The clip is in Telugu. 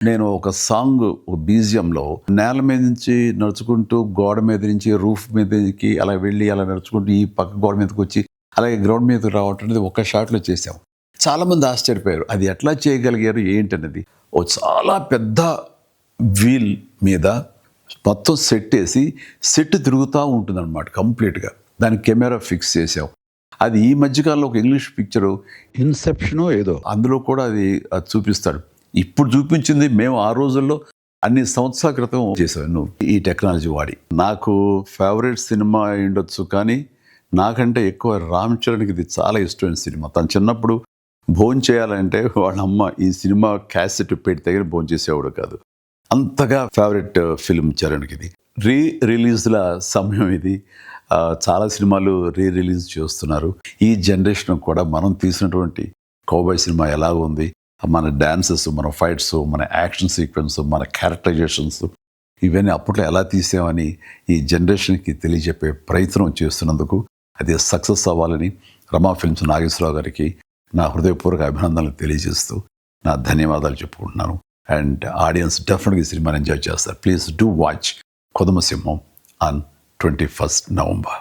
నేను ఒక సాంగ్ ఒక బీజియంలో నేల మీద నుంచి నడుచుకుంటూ గోడ మీద నుంచి రూఫ్ మీదకి అలా వెళ్ళి అలా నడుచుకుంటూ ఈ పక్క గోడ మీదకి వచ్చి అలాగే గ్రౌండ్ మీదకి రావటం అనేది ఒక్క షాట్లో చేసాం. చాలామంది ఆశ్చర్యపోయారు, అది ఎట్లా చేయగలిగారు ఏంటనేది. ఓ చాలా పెద్ద వీల్ మీద మొత్తం సెట్ వేసి సెట్ తిరుగుతూ ఉంటుందన్నమాట కంప్లీట్గా. దానికి కెమెరా ఫిక్స్ చేసాం. అది ఈ మధ్యకాలంలో ఒక ఇంగ్లీష్ పిక్చరు ఇన్సెప్షనో ఏదో అందులో కూడా అది చూపిస్తాడు. ఇప్పుడు చూపించింది మేము ఆ రోజుల్లో అన్ని సంవత్సరాల క్రితం చేశాను ఈ టెక్నాలజీ వాడి. నాకు ఫేవరెట్ సినిమా ఉండొచ్చు, కానీ నాకంటే ఎక్కువ రామ్ చరణ్కి ఇది చాలా ఇష్టమైన సినిమా. తను చిన్నప్పుడు భోజనం చేయాలంటే వాళ్ళ అమ్మ ఈ సినిమా క్యాసెట్ పెడితే భోజనం చేసేవాడు కాదు. అంతగా ఫేవరెట్ ఫిల్మ్ చరణ్కి ఇది. రిలీజ్ల సమయం ఇది. చాలా సినిమాలు రిలీజ్ చేస్తున్నారు. ఈ జనరేషన్ కూడా మనం తీసినటువంటి కౌబాయ్ సినిమా ఎలా ఉంది, మన డాన్సెస్, మన ఫైట్స్, మన యాక్షన్ సీక్వెన్స్, మన క్యారెక్టరైజేషన్స్ ఇవన్నీ అప్పట్లో ఎలా తీసామని ఈ జనరేషన్కి తెలియజెప్పే ప్రయత్నం చేస్తున్నందుకు అది సక్సెస్ అవ్వాలని రమా ఫిల్మ్స్ నాగేశ్వరరావు గారికి నా హృదయపూర్వక అభినందనలు తెలియజేస్తూ నా ధన్యవాదాలు చెప్పుకుంటున్నాను. అండ్ ఆడియన్స్ డెఫినెట్గా ఈ సినిమాని ఎంజాయ్ చేస్తారు. ప్లీజ్ డూ వాచ్ కొదమ సింహం ఆన్ 21st November.